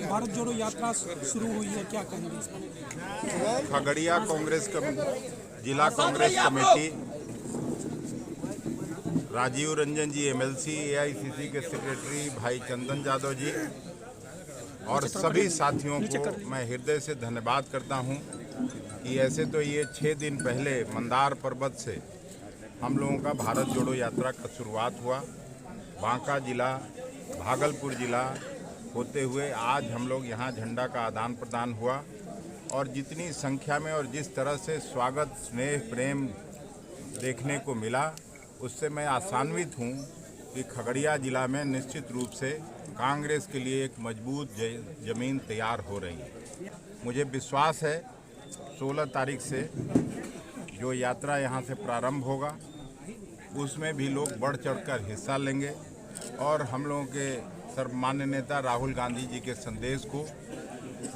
भारत जोड़ो यात्रा शुरू हुई है, क्या कहेंगे इस पर? खगड़िया जिला कांग्रेस कमेटी, राजीव रंजन जी एमएलसी, एआईसीसी के सेक्रेटरी भाई चंदन यादव जी और सभी साथियों को मैं हृदय से धन्यवाद करता हूं कि ऐसे तो ये 6 दिन पहले मंदार पर्वत से हम लोगों का भारत जोड़ो यात्रा का शुरुआत हुआ। बांका जिला, भागलपुर जिला होते हुए आज हम लोग यहाँ झंडा का आदान प्रदान हुआ और जितनी संख्या में और जिस तरह से स्वागत, स्नेह, प्रेम देखने को मिला, उससे मैं आशान्वित हूँ कि खगड़िया जिला में निश्चित रूप से कांग्रेस के लिए एक मजबूत जमीन तैयार हो रही है। मुझे विश्वास है 16 तारीख से जो यात्रा यहाँ से प्रारंभ होगा उसमें भी लोग बढ़ चढ़कर हिस्सा लेंगे और हम लोगों के सर्वमान्य नेता राहुल गांधी जी के संदेश को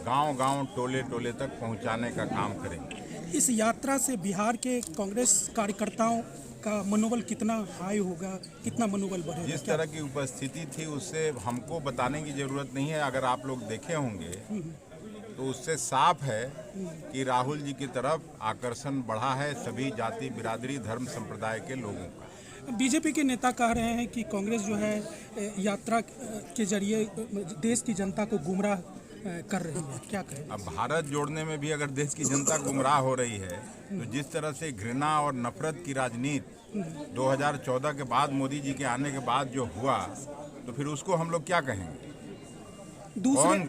गांव-गांव, टोले-टोले तक पहुंचाने का काम करेंगे। इस यात्रा से बिहार के कांग्रेस कार्यकर्ताओं का मनोबल कितना हाई होगा, कितना मनोबल बढ़ेगा? जिस तरह की उपस्थिति थी उससे हमको बताने की जरूरत नहीं है। अगर आप लोग देखे होंगे तो उससे साफ है कि राहुल जी की तरफ आकर्षण बढ़ा है सभी जाति, बिरादरी, धर्म, संप्रदाय के लोगों का। बीजेपी के नेता कह रहे हैं कि कांग्रेस जो है यात्रा के जरिए देश की जनता को गुमराह कर रही है, क्या कहें? अब भारत जोड़ने में भी अगर देश की जनता गुमराह हो रही है तो जिस तरह से घृणा और नफरत की राजनीति 2014 के बाद, मोदी जी के आने के बाद जो हुआ, तो फिर उसको हम लोग क्या कहेंगे?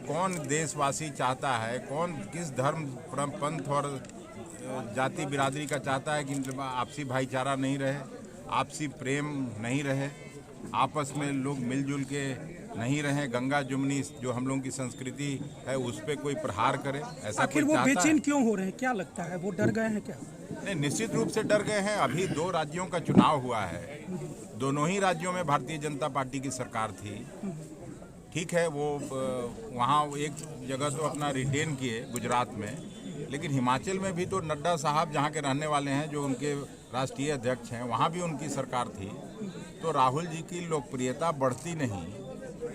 कौन देशवासी चाहता है, कौन किस धर्म, पंथ और जाति बिरादरी का चाहता है कि आपसी भाईचारा नहीं रहे, आपसी प्रेम नहीं रहे, आपस में लोग मिलजुल के नहीं रहे, गंगा जमुनी जो हम लोगों की संस्कृति है उस पर कोई प्रहार करे? ऐसा आखिर वो बेचैन क्यों हो रहे हैं, क्या लगता है? वो डर गए हैं क्या? नहीं, निश्चित रूप से डर गए हैं। अभी 2 राज्यों का चुनाव हुआ है, दोनों ही राज्यों में भारतीय जनता पार्टी की सरकार थी। ठीक है, वो वहाँ एक जगह तो अपना रिटेन किए गुजरात में, लेकिन हिमाचल में भी तो नड्डा साहब जहाँ के रहने वाले हैं, जो उनके राष्ट्रीय अध्यक्ष हैं, वहाँ भी उनकी सरकार थी। तो राहुल जी की लोकप्रियता बढ़ती नहीं,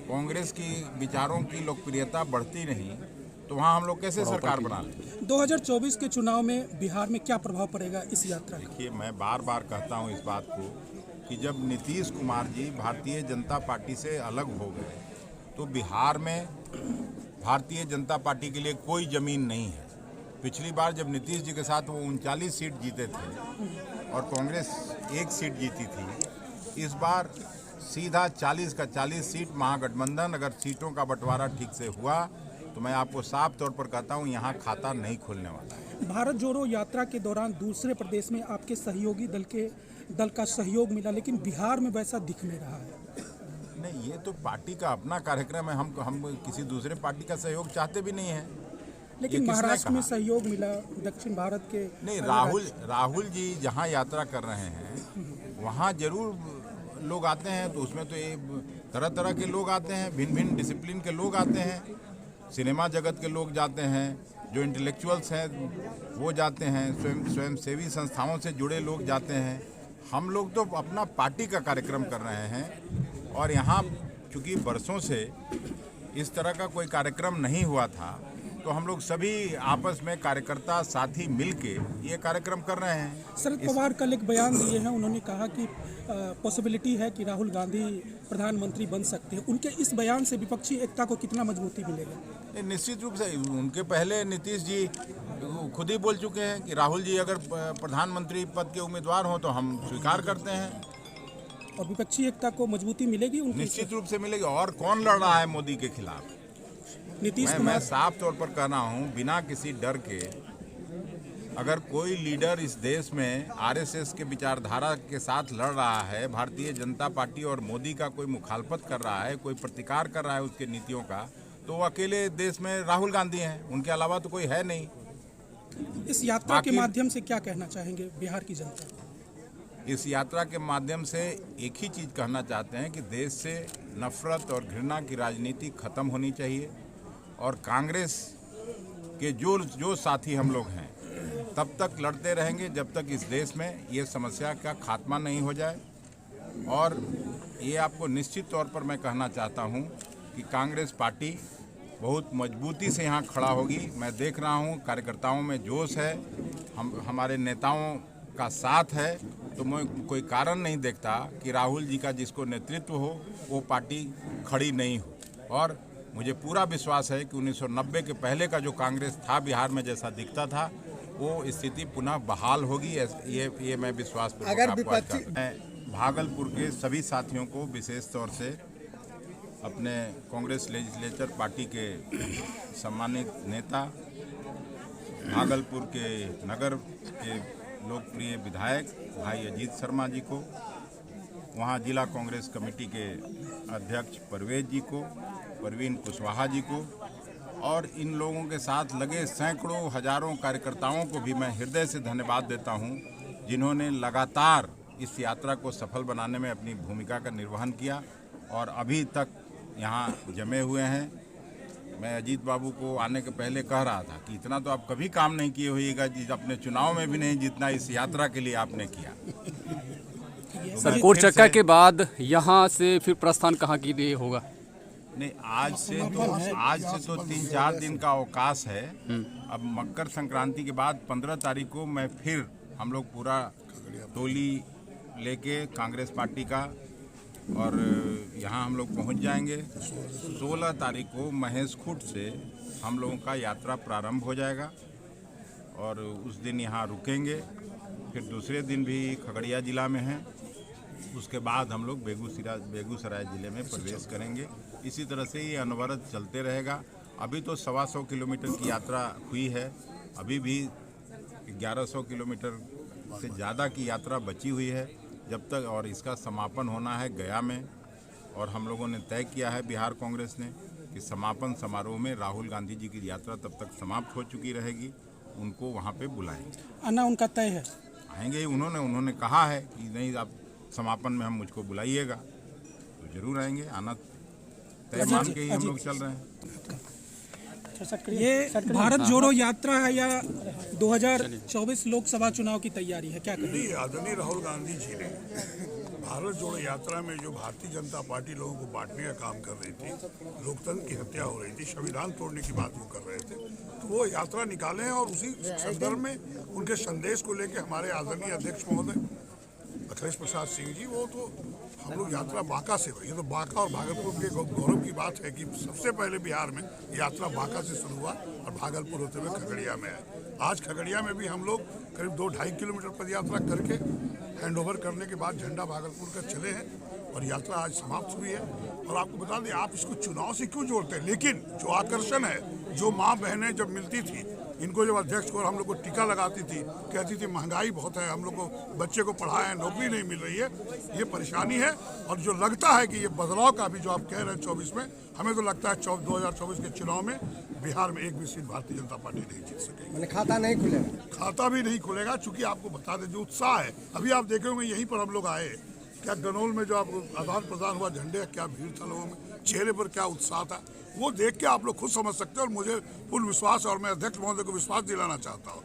कांग्रेस की विचारों की लोकप्रियता बढ़ती नहीं, तो वहाँ हम लोग कैसे सरकार बना लें? 2024 के चुनाव में बिहार में क्या प्रभाव पड़ेगा इस यात्रा का? देखिए, मैं बार बार कहता हूँ इस बात को कि जब नीतीश कुमार जी भारतीय जनता पार्टी से अलग हो गए तो बिहार में भारतीय जनता पार्टी के लिए कोई ज़मीन नहीं है। पिछली बार जब नीतीश जी के साथ वो 39 सीट जीते थे और कांग्रेस 1 सीट जीती थी, इस बार सीधा 40 का 40 सीट महागठबंधन। अगर सीटों का बंटवारा ठीक से हुआ तो मैं आपको साफ तौर पर कहता हूँ यहाँ खाता नहीं खुलने वाला है। भारत जोड़ो यात्रा के दौरान दूसरे प्रदेश में आपके सहयोगी दल का सहयोग मिला, लेकिन बिहार में वैसा दिख नहीं रहा है। नहीं, ये तो पार्टी का अपना कार्यक्रम है। हम किसी दूसरे पार्टी का सहयोग चाहते भी नहीं है। लेकिन महाराष्ट्र में सहयोग मिला, दक्षिण भारत के नहीं, राहुल जी जहाँ यात्रा कर रहे हैं वहाँ जरूर लोग आते हैं, तो उसमें तो ये तरह तरह के लोग आते हैं, भिन्न भिन्न डिसिप्लिन के लोग आते हैं, सिनेमा जगत के लोग जाते हैं, जो इंटेलेक्चुअल्स हैं वो जाते हैं, स्वयंसेवी संस्थाओं से जुड़े लोग जाते हैं। हम लोग तो अपना पार्टी का कार्यक्रम कर रहे हैं और यहाँ चूँकि बरसों से इस तरह का कोई कार्यक्रम नहीं हुआ था, तो हम लोग सभी आपस में कार्यकर्ता साथी मिलके ये कार्यक्रम कर रहे हैं। शरद पवार कल एक बयान दिए हैं, उन्होंने कहा कि पॉसिबिलिटी है कि राहुल गांधी प्रधानमंत्री बन सकते हैं। उनके इस बयान से विपक्षी एकता को कितना मजबूती मिलेगा? निश्चित रूप से उनके पहले नीतीश जी खुद ही बोल चुके हैं कि राहुल जी अगर प्रधानमंत्री पद के उम्मीदवार हों तो हम स्वीकार करते हैं। और विपक्षी एकता को मजबूती मिलेगी? निश्चित रूप से मिलेगी। और कौन लड़ रहा है मोदी के खिलाफ? नीतीश कुमार। मैं साफ तौर पर कह रहा हूँ, बिना किसी डर के अगर कोई लीडर इस देश में आरएसएस के विचारधारा के साथ लड़ रहा है, भारतीय जनता पार्टी और मोदी का कोई मुखालफत कर रहा है, कोई प्रतिकार कर रहा है उसके नीतियों का, तो वो अकेले देश में राहुल गांधी हैं, उनके अलावा तो कोई है नहीं। इस यात्रा के माध्यम से क्या कहना चाहेंगे बिहार की जनता? इस यात्रा के माध्यम से एक ही चीज़ कहना चाहते हैं कि देश से नफरत और घृणा की राजनीति खत्म होनी चाहिए और कांग्रेस के जो साथी हम लोग हैं तब तक लड़ते रहेंगे जब तक इस देश में ये समस्या का खात्मा नहीं हो जाए। और ये आपको निश्चित तौर पर मैं कहना चाहता हूँ कि कांग्रेस पार्टी बहुत मजबूती से यहाँ खड़ा होगी। मैं देख रहा हूँ कार्यकर्ताओं में जोश है, हमारे नेताओं का साथ है, तो मैं कोई कारण नहीं देखता कि राहुल जी का जिसको नेतृत्व हो वो पार्टी खड़ी नहीं हो। और मुझे पूरा विश्वास है कि 1990 के पहले का जो कांग्रेस था बिहार में जैसा दिखता था वो स्थिति पुनः बहाल होगी, ये मैं विश्वास मैं भागलपुर के सभी साथियों को विशेष तौर से अपने कांग्रेस लेजिस्लेचर पार्टी के सम्मानित नेता, भागलपुर के नगर के लोकप्रिय विधायक भाई अजीत शर्मा जी को, वहाँ जिला कांग्रेस कमेटी के अध्यक्ष परवेज जी को, परवीन कुशवाहा जी को और इन लोगों के साथ लगे सैकड़ों हजारों कार्यकर्ताओं को भी मैं हृदय से धन्यवाद देता हूं, जिन्होंने लगातार इस यात्रा को सफल बनाने में अपनी भूमिका का निर्वहन किया और अभी तक यहां जमे हुए हैं। मैं अजीत बाबू को आने के पहले कह रहा था कि इतना तो आप कभी काम नहीं किए होइएगा, अपने चुनाव में भी नहीं, जितना इस यात्रा के लिए आपने किया। सर, कोट चक्का के बाद यहाँ से फिर प्रस्थान कहाँ के लिए होगा? नहीं, आज से तो 3-4 दिन का अवकाश है। अब मकर संक्रांति के बाद 15 तारीख को मैं फिर हम लोग पूरा टोली लेके कांग्रेस पार्टी का और यहाँ हम लोग पहुँच जाएंगे। 16 तारीख को महेशखूंट से हम लोगों का यात्रा प्रारंभ हो जाएगा और उस दिन यहाँ रुकेंगे। फिर दूसरे दिन भी खगड़िया जिला में हैं, उसके बाद हम लोग बेगूसराय जिले में प्रवेश करेंगे। इसी तरह से ये अनवरत चलते रहेगा। अभी तो 125 किलोमीटर की यात्रा हुई है, अभी भी 1100 किलोमीटर से ज़्यादा की यात्रा बची हुई है जब तक, और इसका समापन होना है गया में। और हम लोगों ने तय किया है बिहार कांग्रेस ने कि समापन समारोह में राहुल गांधी जी की यात्रा तब तक समाप्त हो चुकी रहेगी, उनको वहाँ पे बुलाएंगे। आना उनका तय है? आएंगे, उन्होंने कहा है कि नहीं आप समापन में हम मुझको बुलाइएगा, तो जरूर आएंगे। आना तय मान के ही हम लोग चल रहे हैं। ये भारत जोड़ो यात्रा है या 2024 लोकसभा चुनाव की तैयारी है, क्या करेंगे? आदरणीय राहुल गांधी जी ने भारत जोड़ो यात्रा में जो भारतीय जनता पार्टी लोगों को बांटने का काम कर रही थी, लोकतंत्र की हत्या हो रही थी, संविधान तोड़ने की बात वो कर रहे थे, तो वो यात्रा निकाले और उसी संदर्भ में उनके संदेश को लेकर हमारे आदरणीय अध्यक्ष महोदय अखिलेश प्रसाद सिंह जी, वो तो हम लोग यात्रा बांका से हुई। ये तो बांका और भागलपुर के गौरव की बात है कि सबसे पहले बिहार में यात्रा बांका से शुरू हुआ और भागलपुर होते हुए खगड़िया में आए। आज खगड़िया में भी हम लोग करीब 2-2.5 किलोमीटर पद यात्रा करके हैंडओवर करने के बाद झंडा भागलपुर का चले हैं और यात्रा आज समाप्त हुई है। और आपको बता दें, आप इसको चुनाव से क्यों जोड़ते हैं, लेकिन जो आकर्षण है, जो माँ बहनें जब मिलती थी, इनको जब अध्यक्ष को और हम लोग को टीका लगाती थी, कहती थी महंगाई बहुत है, हम लोग को बच्चे को पढ़ाएं, नौकरी नहीं मिल रही है, ये परेशानी है। और जो लगता है कि ये बदलाव का भी जो आप कह रहे हैं 24 में, हमें तो लगता है 2024 के चुनाव में बिहार में एक भी सीट भारतीय जनता पार्टी नहीं जीत सकेगी। खाता नहीं खुलेगा? खाता भी नहीं खुलेगा, चूंकि आपको बता दें जो उत्साह है, अभी आप देखे होंगे यहीं पर हम लोग आए, क्या गनौल में जो आप आदान प्रदान हुआ झंडे, क्या भीड़ था लोगों में, चेहरे पर क्या उत्साह था, वो देख के आप लोग खुद समझ सकते हैं। और मुझे पूर्ण विश्वास है और मैं अध्यक्ष महोदय को विश्वास दिलाना चाहता हूँ,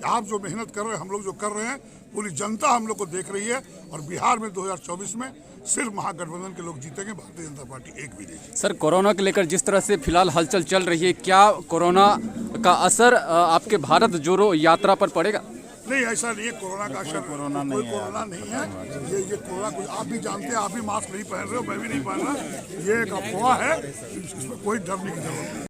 आप जो मेहनत कर रहे हैं, हम लोग जो कर रहे हैं, पूरी जनता हम लोग को देख रही है। और बिहार में 2024 में सिर्फ महागठबंधन के लोग जीतेंगे, भारतीय जनता पार्टी एक भी नहीं। सर, कोरोना को लेकर जिस तरह से फिलहाल हलचल चल रही है, क्या कोरोना का असर आपके भारत जोड़ो यात्रा पर पड़ेगा? नहीं, ऐसा नहीं है, कोरोना का असर, कोई कोरोना नहीं है। ये कोरोना कुछ आप भी जानते हैं, आप भी मास्क नहीं पहन रहे हो, मैं भी नहीं पहन रहा, ये एक अफवाह है, इसमें कोई डरने की जरूरत नहीं।